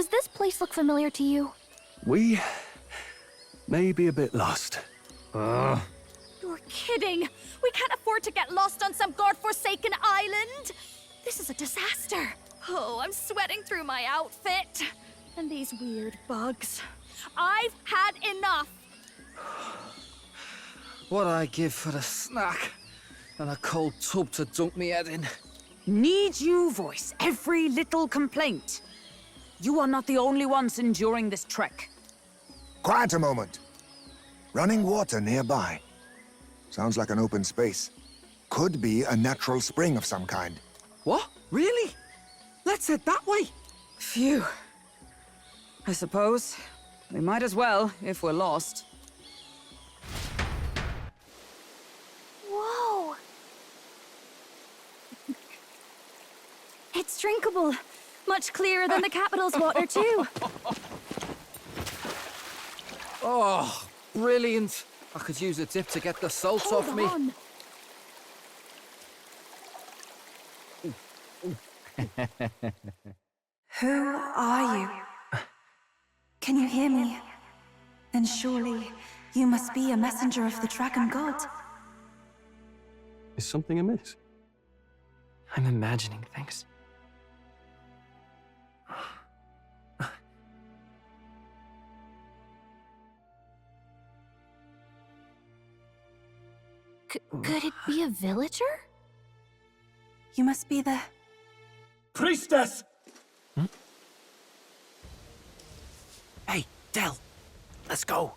Does this place look familiar to you? We may be a bit lost. You're kidding! We can't afford to get lost on some godforsaken island! This is a disaster! Oh, I'm sweating through my outfit! And these weird bugs. I've had enough! What I give for a snack and a cold tub to dunk me head in. Need you voice every little complaint? You are not the only ones enduring this trek. Quiet a moment. Running water nearby. Sounds like an open space. Could be a natural spring of some kind. What? Really? Let's head that way. Phew. I suppose we might as well if we're lost. Whoa! It's drinkable. Much clearer than the capital's water, too. Oh, brilliant. I could use a dip to get the salt Hold off me. on. Who are you? Can you hear me? Then surely you must be a messenger of the dragon god. Is something amiss? I'm imagining things. Could it be a villager? You must be the... Priestess! Hey, Del, let's go.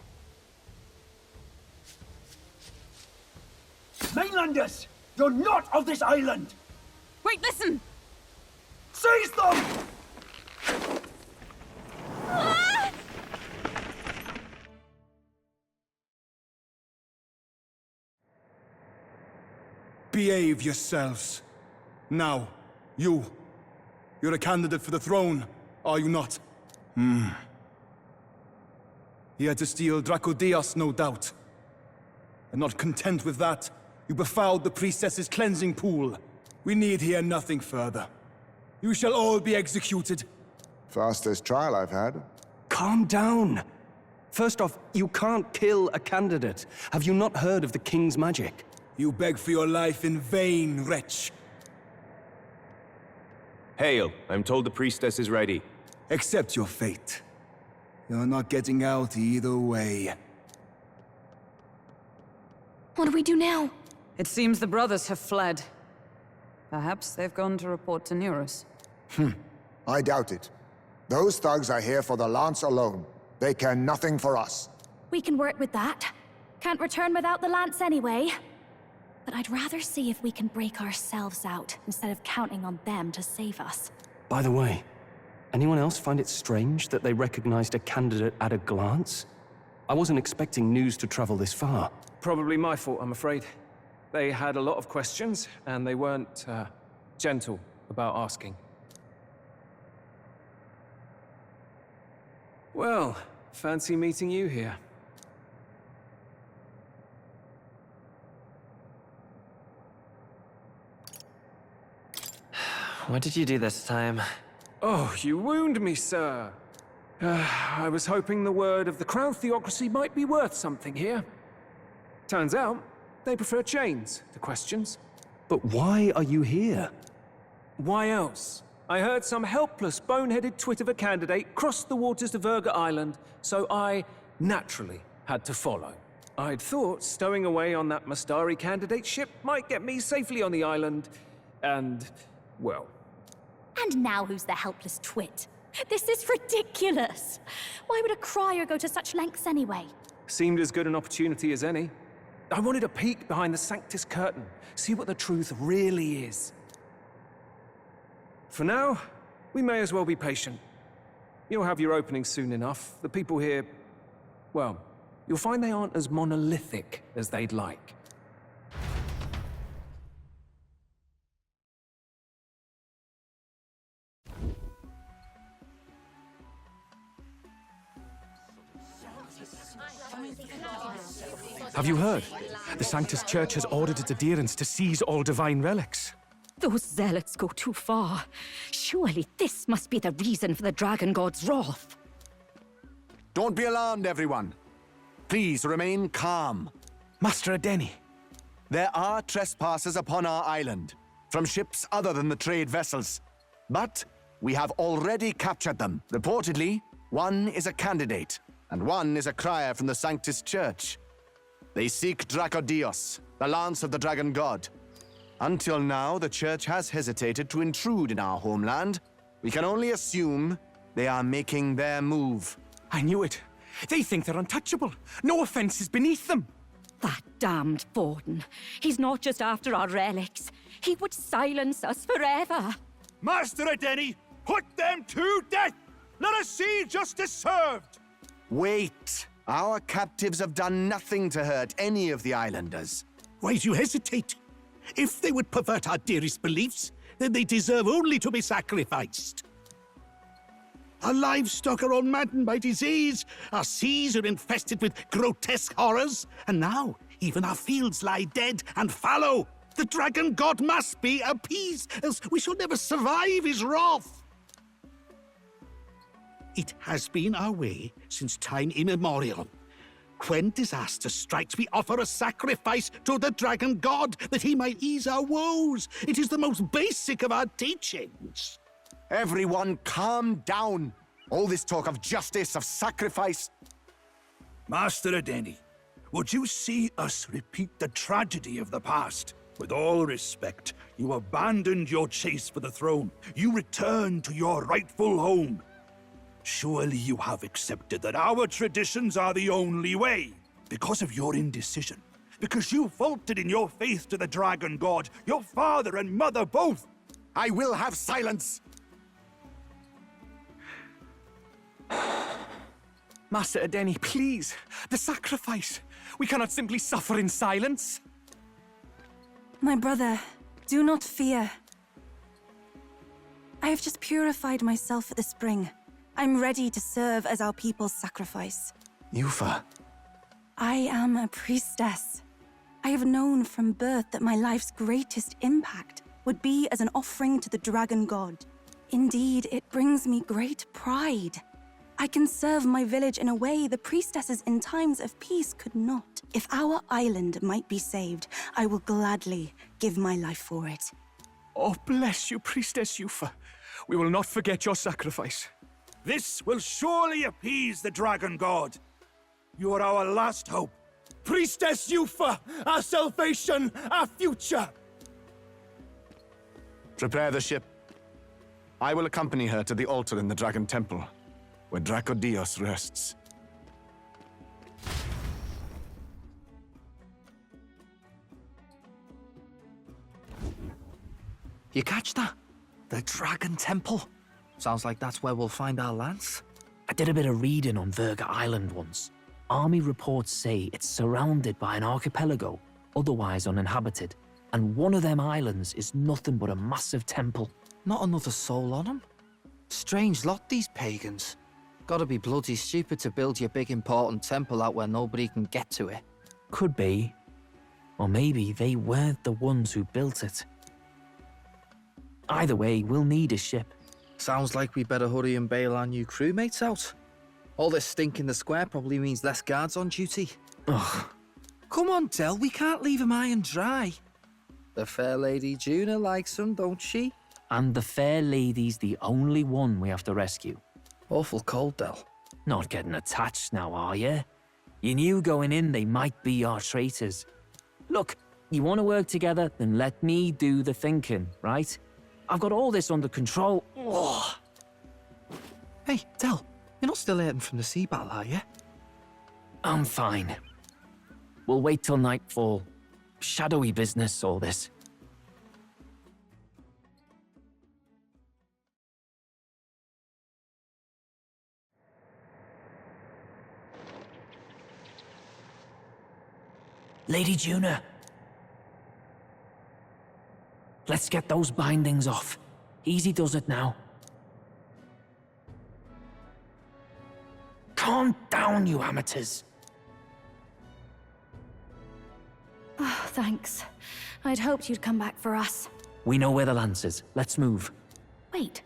Mainlanders! You're not of this island! Wait, listen! Seize them! Behave yourselves. Now, you're a candidate for the throne, are you not? He had to steal Dracodias, no doubt. And not content with that, you befouled the priestess's cleansing pool. We need hear nothing further. You shall all be executed. Fastest trial I've had. Calm down. First off, you can't kill a candidate. Have you not heard of the king's magic? You beg for your life in vain, wretch. Hail, I'm told the priestess is ready. Accept your fate. You're not getting out either way. What do we do now? It seems the brothers have fled. Perhaps they've gone to report to Immerse. I doubt it. Those thugs are here for the lance alone. They care nothing for us. We can work with that. Can't return without the lance anyway. But I'd rather see if we can break ourselves out, instead of counting on them to save us. By the way, anyone else find it strange that they recognized a candidate at a glance? I wasn't expecting news to travel this far. Probably my fault, I'm afraid. They had a lot of questions, and they weren't, gentle about asking. Well, fancy meeting you here. What did you do this time? Oh, you wound me, sir. I was hoping the word of the Crown Theocracy might be worth something here. Turns out, they prefer chains to questions. But why are you here? Why else? I heard some helpless, boneheaded twit of a candidate crossed the waters to Virga Island, so I naturally had to follow. I'd thought stowing away on that Mastari candidate ship might get me safely on the island, and, well... And now who's the helpless twit? This is ridiculous! Why would a crier go to such lengths anyway? Seemed as good an opportunity as any. I wanted a peek behind the Sanctus curtain, see what the truth really is. For now, we may as well be patient. You'll have your opening soon enough. The people here, well, you'll find they aren't as monolithic as they'd like. Have you heard? The Sanctus Church has ordered its adherents to seize all divine relics. Those zealots go too far. Surely this must be the reason for the dragon god's wrath. Don't be alarmed, everyone. Please remain calm. Master Edeni. There are trespassers upon our island, from ships other than the trade vessels. But we have already captured them. Reportedly, one is a candidate, and one is a crier from the Sanctus Church. They seek Dracodios, the lance of the dragon god. Until now, the Church has hesitated to intrude in our homeland. We can only assume they are making their move. I knew it. They think they're untouchable. No offense is beneath them. That damned Borden. He's not just after our relics. He would silence us forever. Master Edeni, put them to death! Let us see justice served! Wait! Our captives have done nothing to hurt any of the islanders. Why do you hesitate? If they would pervert our dearest beliefs, then they deserve only to be sacrificed. Our livestock are all maddened by disease, our seas are infested with grotesque horrors, and now even our fields lie dead and fallow. The dragon god must be appeased, else we shall never survive his wrath. It has been our way since time immemorial. When disaster strikes, we offer a sacrifice to the dragon god that he might ease our woes. It is the most basic of our teachings. Everyone calm down. All this talk of justice, of sacrifice. Master Edeni, would you see us repeat the tragedy of the past? With all respect, you abandoned your chase for the throne. You returned to your rightful home. Surely you have accepted that our traditions are the only way. Because of your indecision, because you faltered in your faith to the dragon god, your father and mother both. I will have silence! Master Edeni, please. The sacrifice. We cannot simply suffer in silence. My brother, do not fear. I have just purified myself at the spring. I'm ready to serve as our people's sacrifice. Yufa. I am a priestess. I have known from birth that my life's greatest impact would be as an offering to the dragon god. Indeed, it brings me great pride. I can serve my village in a way the priestesses in times of peace could not. If our island might be saved, I will gladly give my life for it. Oh, bless you, Priestess Yufa. We will not forget your sacrifice. This will surely appease the dragon god. You are our last hope. Priestess Yufa, our salvation, our future! Prepare the ship. I will accompany her to the altar in the Dragon Temple, where Dracodios rests. You catch that? The Dragon Temple. Sounds like that's where we'll find our lance. I did a bit of reading on Virga Island once. Army reports say it's surrounded by an archipelago, otherwise uninhabited, and one of them islands is nothing but a massive temple. Not another soul on them? Strange lot, these pagans. Gotta be bloody stupid to build your big important temple out where nobody can get to it. Could be. Or maybe they weren't the ones who built it. Either way, we'll need a ship. Sounds like we better hurry and bail our new crewmates out. All this stink in the square probably means less guards on duty. Ugh. Come on, Del, we can't leave him high and dry. The fair lady Juna likes him, don't she? And the fair lady's the only one we have to rescue. Awful cold, Del. Not getting attached now, are you? You knew going in they might be our traitors. Look, you want to work together, then let me do the thinking, right? I've got all this under control. Ugh. Hey, Del, you're not still hurting from the sea battle, are you? I'm fine. We'll wait till nightfall. Shadowy business, all this. Lady Juna. Let's get those bindings off. Easy does it now. Calm down, you amateurs. Oh, thanks. I'd hoped you'd come back for us. We know where the lance is. Let's move. Wait,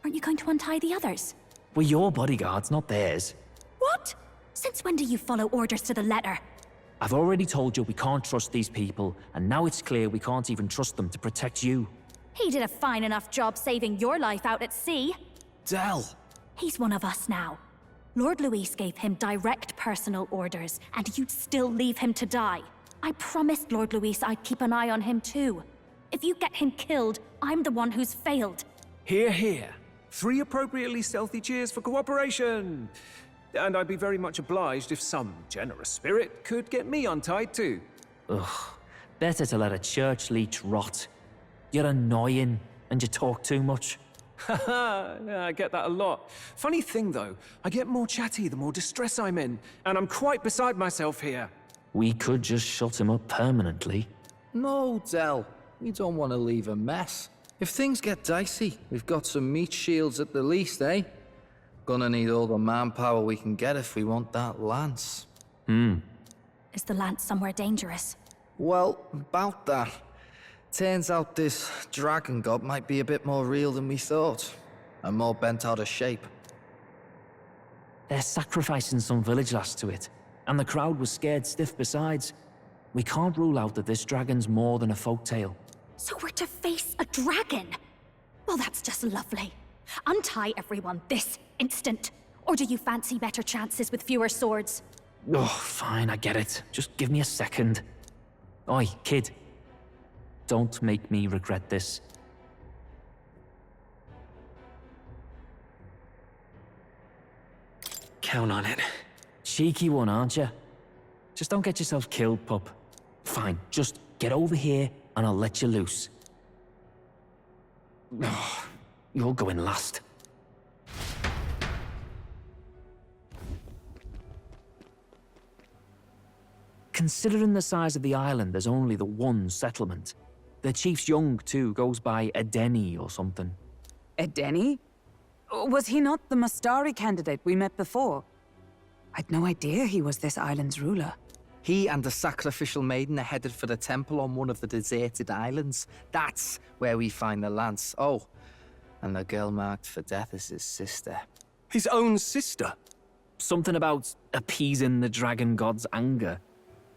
aren't you going to untie the others? We're your bodyguards, not theirs. What? Since when do you follow orders to the letter? I've already told you we can't trust these people, and now it's clear we can't even trust them to protect you. He did a fine enough job saving your life out at sea. Del! He's one of us now. Lord Luis gave him direct personal orders, and you'd still leave him to die. I promised Lord Luis I'd keep an eye on him too. If you get him killed, I'm the one who's failed. Hear, hear. 3 appropriately stealthy cheers for cooperation. And I'd be very much obliged if some generous spirit could get me untied too. Ugh, better to let a church leech rot. You're annoying, and you talk too much. Haha, yeah, I get that a lot. Funny thing though, I get more chatty the more distress I'm in, and I'm quite beside myself here. We could just shut him up permanently. No, Del. We don't want to leave a mess. If things get dicey, we've got some meat shields at the least, eh? Gonna need all the manpower we can get if we want that lance. Is the lance somewhere dangerous? Well, about that. Turns out this dragon god might be a bit more real than we thought. And more bent out of shape. They're sacrificing some village lass to it, and the crowd was scared stiff besides. We can't rule out that this dragon's more than a folktale. So we're to face a dragon? Well, that's just lovely. Untie everyone this instant. Or do you fancy better chances with fewer swords? Oh, fine, I get it. Just give me a second. Oi, kid. Don't make me regret this. Count on it. Cheeky one, aren't you? Just don't get yourself killed, pup. Fine, just get over here and I'll let you loose. Oh, you're going last. Considering the size of the island, there's only the one settlement. The chief's young, too, goes by Edeni or something. Edeni? Was he not the Mastari candidate we met before? I'd no idea he was this island's ruler. He and the sacrificial maiden are headed for the temple on one of the deserted islands. That's where we find the lance. Oh, and the girl marked for death is his sister. His own sister? Something about appeasing the dragon god's anger.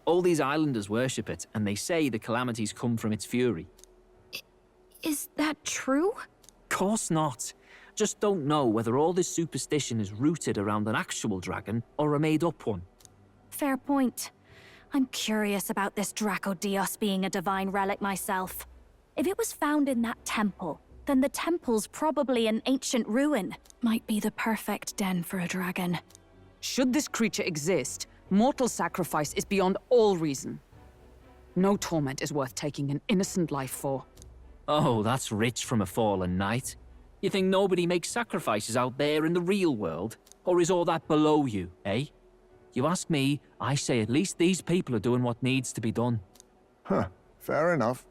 All these islanders worship it, and they say the calamities come from its fury. Is that true? Course not. Just don't know whether all this superstition is rooted around an actual dragon or a made-up one. Fair point. I'm curious about this Dracodios being a divine relic myself. If it was found in that temple, then the temple's probably an ancient ruin. Might be the perfect den for a dragon. Should this creature exist, mortal sacrifice is beyond all reason. No torment is worth taking an innocent life for. Oh, that's rich from a fallen knight. You think nobody makes sacrifices out there in the real world? Or is all that below you, eh? You ask me, I say at least these people are doing what needs to be done. Huh, fair enough.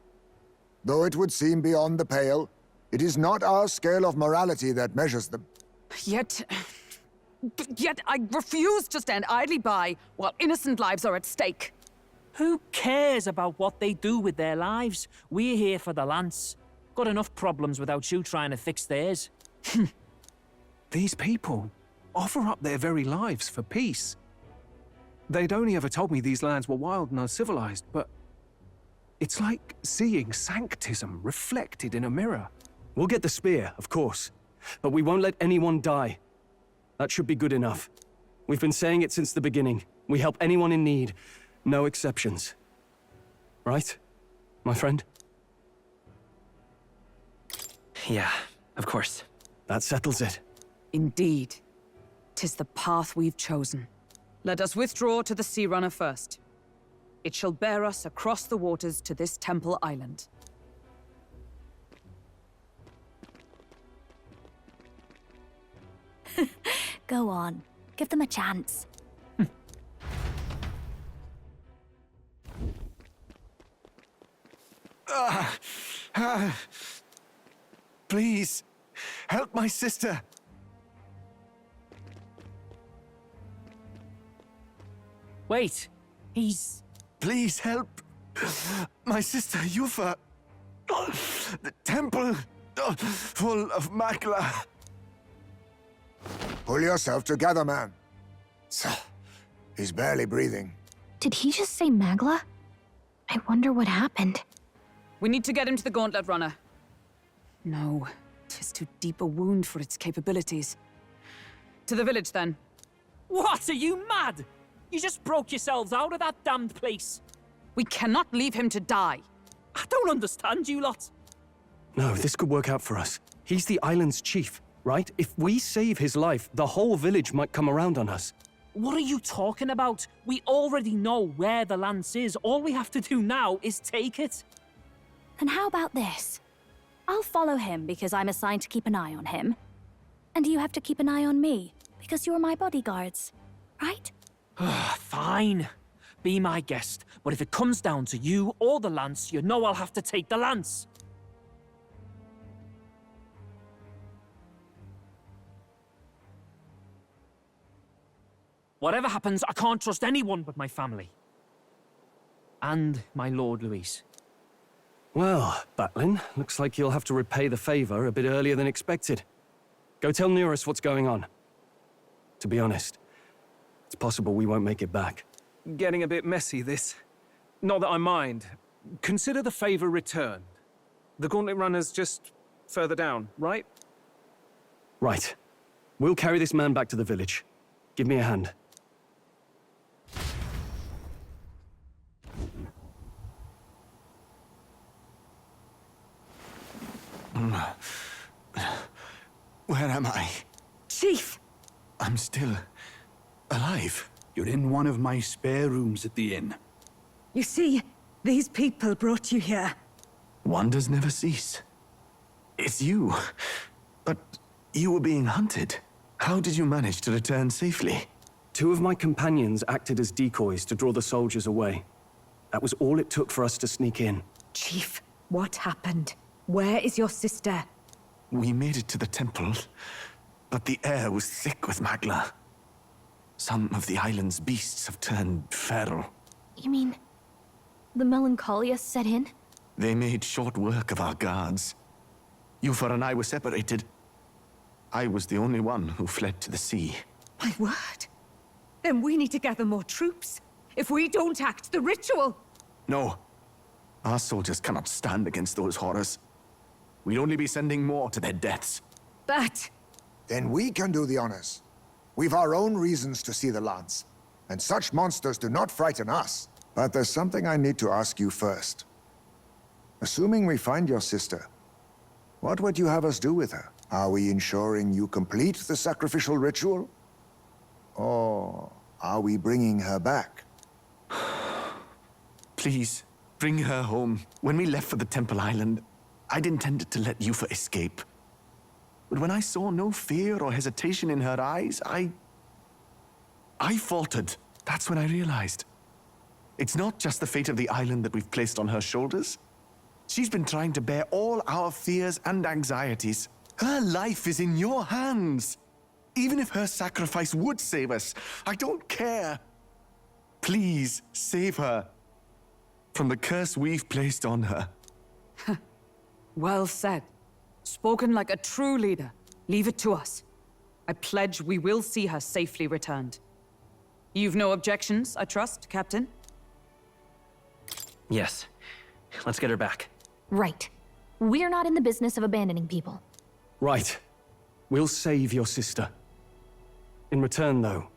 Though it would seem beyond the pale, it is not our scale of morality that measures them. Yet I refuse to stand idly by while innocent lives are at stake. Who cares about what they do with their lives? We're here for the lance. Got enough problems without you trying to fix theirs. These people offer up their very lives for peace. They'd only ever told me these lands were wild and uncivilized, but it's like seeing sanctism reflected in a mirror. We'll get the spear, of course, but we won't let anyone die. That should be good enough. We've been saying it since the beginning. We help anyone in need, no exceptions. Right, my friend? Yeah, of course. That settles it. Indeed. 'Tis the path we've chosen. Let us withdraw to the Sea Runner first. It shall bear us across the waters to this temple island. Go on. Give them a chance. Please, help my sister. Wait, he's... Please help my sister, Yufa. The temple full of magla. Pull yourself together, man. He's barely breathing. Did he just say Magla? I wonder what happened. We need to get him to the Gauntlet Runner. No, 'tis too deep a wound for its capabilities. To the village, then. What? Are you mad? You just broke yourselves out of that damned place. We cannot leave him to die. I don't understand you lot. No, this could work out for us. He's the island's chief, right? If we save his life, the whole village might come around on us. What are you talking about? We already know where the lance is. All we have to do now is take it. Then how about this? I'll follow him because I'm assigned to keep an eye on him. And you have to keep an eye on me because you're my bodyguards, right? Fine. Be my guest. But if it comes down to you or the lance, you know I'll have to take the lance. Whatever happens, I can't trust anyone but my family. And my Lord Luis. Well, Batlin, looks like you'll have to repay the favor a bit earlier than expected. Go tell Neurus what's going on. To be honest, it's possible we won't make it back. Getting a bit messy, this. Not that I mind. Consider the favor returned. The Gauntlet Runner's just further down, right? Right. We'll carry this man back to the village. Give me a hand. Where am I? Chief! I'm still alive. You're in one of my spare rooms at the inn. You see, these people brought you here. Wonders never cease. It's you. But you were being hunted. How did you manage to return safely? 2 of my companions acted as decoys to draw the soldiers away. That was all it took for us to sneak in. Chief, what happened? Where is your sister? We made it to the temple, but the air was thick with magla. Some of the island's beasts have turned feral. You mean the melancholia set in? They made short work of our guards. Yufa and I were separated. I was the only one who fled to the sea. My word. Then we need to gather more troops. If we don't act, the ritual... No. Our soldiers cannot stand against those horrors. We'd only be sending more to their deaths. But... Then we can do the honors. We've our own reasons to see the lance, and such monsters do not frighten us. But there's something I need to ask you first. Assuming we find your sister, what would you have us do with her? Are we ensuring you complete the sacrificial ritual? Or are we bringing her back? Please, bring her home. When we left for the Temple Island, I'd intended to let Yufa escape. But when I saw no fear or hesitation in her eyes, I faltered. That's when I realized. It's not just the fate of the island that we've placed on her shoulders. She's been trying to bear all our fears and anxieties. Her life is in your hands. Even if her sacrifice would save us, I don't care. Please, save her from the curse we've placed on her. Well said. Spoken like a true leader. Leave it to us. I pledge we will see her safely returned. You've no objections, I trust, Captain? Yes. Let's get her back. Right. We're not in the business of abandoning people. Right. We'll save your sister. In return, though,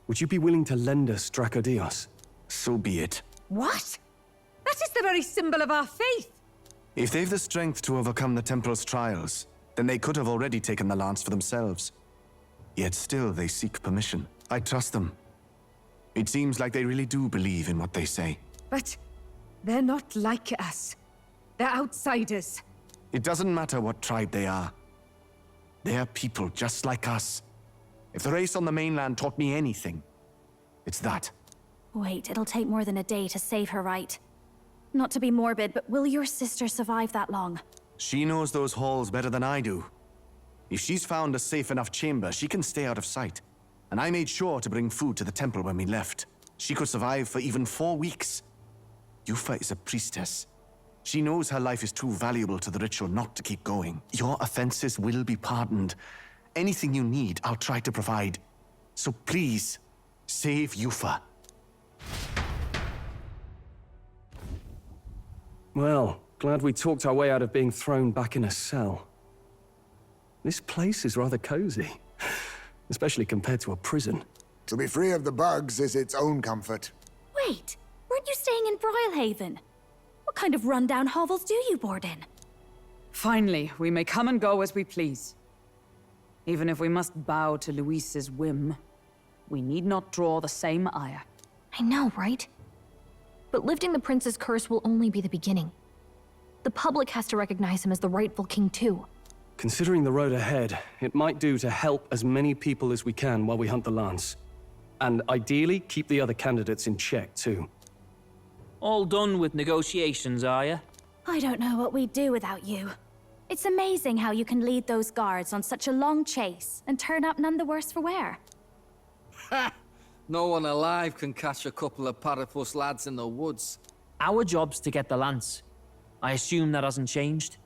would you be willing to lend us Dracodios? So be it. What? That is the very symbol of our faith. If they've the strength to overcome the Temple's trials, then they could have already taken the lance for themselves. Yet still they seek permission. I trust them. It seems like they really do believe in what they say. But they're not like us. They're outsiders. It doesn't matter what tribe they are. They're people just like us. If the race on the mainland taught me anything, it's that. Wait, it'll take more than a day to save her, right? Not to be morbid, but will your sister survive that long? She knows those halls better than I do. If she's found a safe enough chamber, she can stay out of sight. And I made sure to bring food to the temple when we left. She could survive for even 4 weeks. Yufa is a priestess. She knows her life is too valuable to the ritual not to keep going. Your offenses will be pardoned. Anything you need, I'll try to provide. So please, save Yufa. Well, glad we talked our way out of being thrown back in a cell. This place is rather cozy, especially compared to a prison. To be free of the bugs is its own comfort. Wait, weren't you staying in Broilhaven? What kind of rundown hovels do you board in? Finally, we may come and go as we please. Even if we must bow to Luis's whim, we need not draw the same ire. I know, right? But lifting the prince's curse will only be the beginning. The public has to recognize him as the rightful king too. Considering the road ahead, it might do to help as many people as we can while we hunt the Lance. And ideally, keep the other candidates in check too. All done with negotiations, are you? I don't know what we'd do without you. It's amazing how you can lead those guards on such a long chase and turn up none the worse for wear. Ha! No one alive can catch a couple of platypus lads in the woods. Our job's to get the lance. I assume that hasn't changed?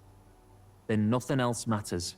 Then nothing else matters.